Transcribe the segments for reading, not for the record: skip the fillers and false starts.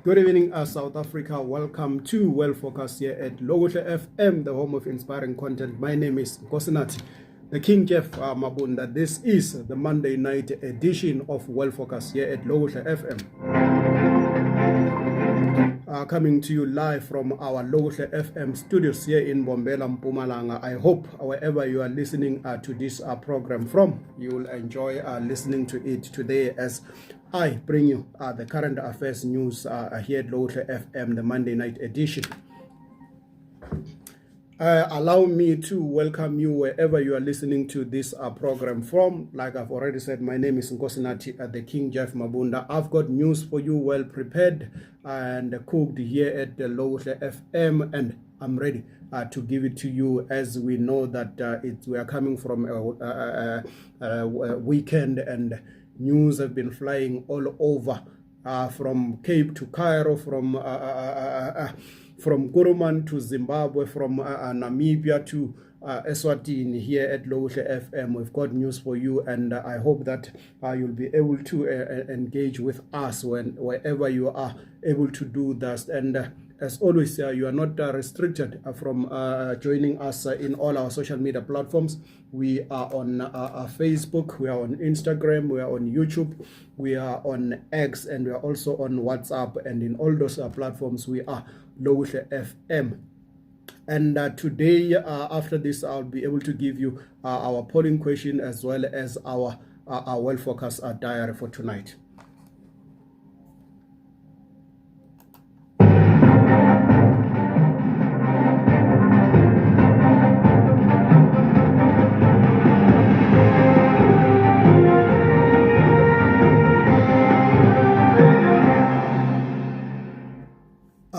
Good evening, South Africa. Welcome to Well Focus here at Lokuhle FM, the home of inspiring content. My name is Nkosinathi, the King Jeff Mabunda. This is the Monday night edition of Well Focus here at Lokuhle FM. Coming to you live from our Lokuhle FM studios here in Bombela, Mpumalanga. I hope wherever you are listening to this program from, you will enjoy listening to it today as I bring you the current affairs news here at Lokuhle FM, the Monday night edition. Allow me to welcome you wherever you are listening to this program from. Like I've already said, my name is Nkosinathi, the King Jeff Mabunda. I've got news for you, well prepared and cooked here at the Lokuhle FM, and I'm ready to give it to you, as we know that we are coming from a weekend and news have been flying all over, from Cape to Cairo, from Kuruman to Zimbabwe, from Namibia to Eswatini. Here at Lokuhle FM, we've got news for you, and I hope that you'll be able to engage with us wherever you are able to do that. And as always, you are not restricted from joining us in all our social media platforms. We are on Facebook, we are on Instagram, we are on YouTube, we are on X, and we are also on WhatsApp. And in all those platforms, we are Lokuhle FM. And today, after this, I'll be able to give you our polling question as well as our well focused diary for tonight.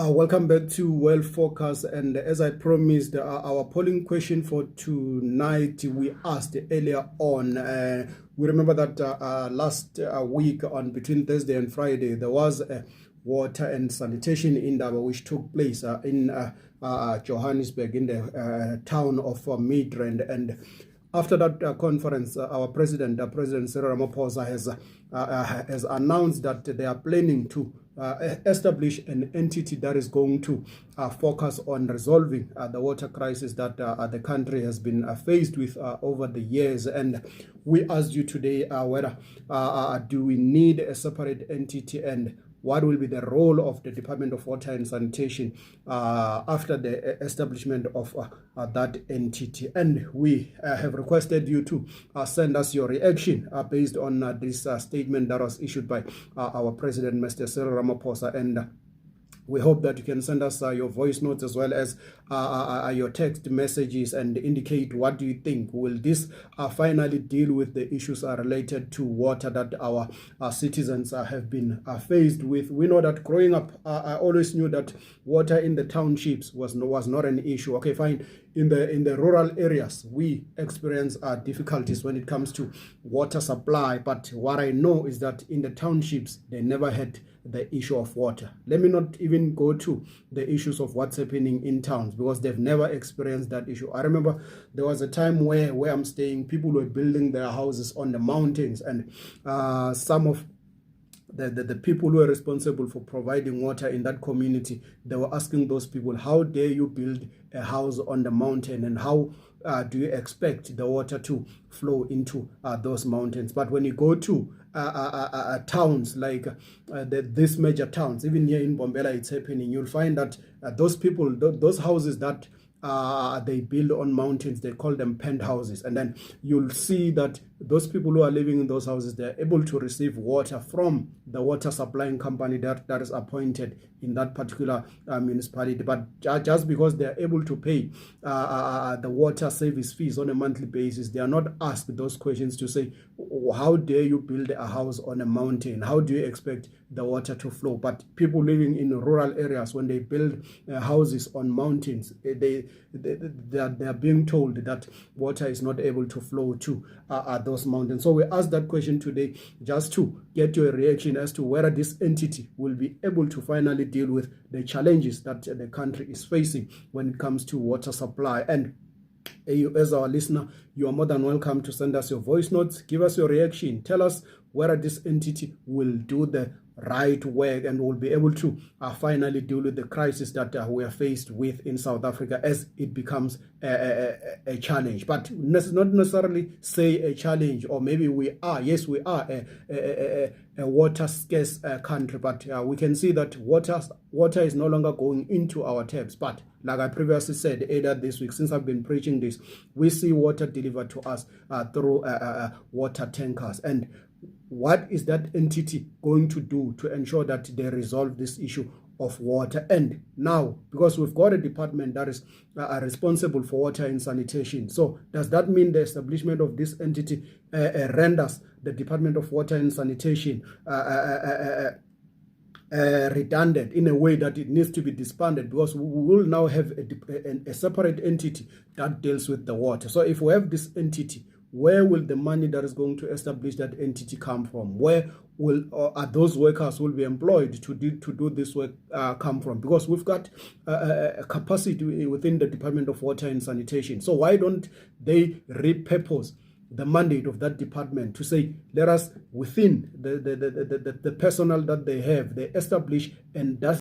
Welcome back to Well Focus, and as I promised, our polling question for tonight, we asked earlier on. We remember that last week, on between Thursday and Friday, there was a water and sanitation indaba which took place in Johannesburg, in the town of Midrand. And after that conference, our president, President Cyril Ramaphosa, has announced that they are planning to establish an entity that is going to focus on resolving the water crisis that the country has been faced with over the years. And we asked you today whether do we need a separate entity, and what will be the role of the Department of Water and Sanitation after the establishment of that entity. And we have requested you to send us your reaction based on this statement that was issued by our President, Mr. Cyril Ramaphosa. And we hope that you can send us your voice notes as well as your text messages and indicate what do you think. Will this finally deal with the issues related to water that our citizens have been faced with? We know that growing up, I always knew that water in the townships was not an issue. Okay, fine. In the rural areas, we experience difficulties when it comes to water supply. But what I know is that in the townships, they never had the issue of water. Let me not even go to the issues of what's happening in towns, because they've never experienced that issue. I remember there was a time where I'm staying, people were building their houses on the mountains, and some of the people who are responsible for providing water in that community, they were asking those people, how dare you build a house on the mountain, and how do you expect the water to flow into those mountains? But when you go to towns like these major towns, even here in Bombela, it's happening, you'll find that those people, those houses that they build on mountains, they call them penthouses. And then you'll see that those people who are living in those houses, they're able to receive water from the water supplying company that is appointed in that particular municipality. But just because they're able to pay the water service fees on a monthly basis, they are not asked those questions to say, how dare you build a house on a mountain? How do you expect the water to flow? But people living in rural areas, when they build houses on mountains, they are being told that water is not able to flow to those mountains. So we asked that question today just to get your reaction as to whether this entity will be able to finally deal with the challenges that the country is facing when it comes to water supply. And you, as our listener, you are more than welcome to send us your voice notes, give us your reaction, tell us whether this entity will do the right work and will be able to finally deal with the crisis that we are faced with in South Africa as it becomes a challenge. But not necessarily say a challenge, or maybe we are a water scarce country, but we can see that water is no longer going into our taps. But like I previously said earlier this week, since I've been preaching this, we see water delivered to us through water tankers. And what is that entity going to do to ensure that they resolve this issue of water? And now, because we've got a department that is responsible for water and sanitation, so does that mean the establishment of this entity renders the Department of Water and Sanitation redundant in a way that it needs to be disbanded, because we will now have a separate entity that deals with the water? So if we have this entity, where will the money that is going to establish that entity come from? Where will are those workers will be employed to do this work come from? Because we've got a capacity within the Department of Water and Sanitation. So why don't they repurpose the mandate of that department to say, let us, within the personnel that they have, they establish, and that's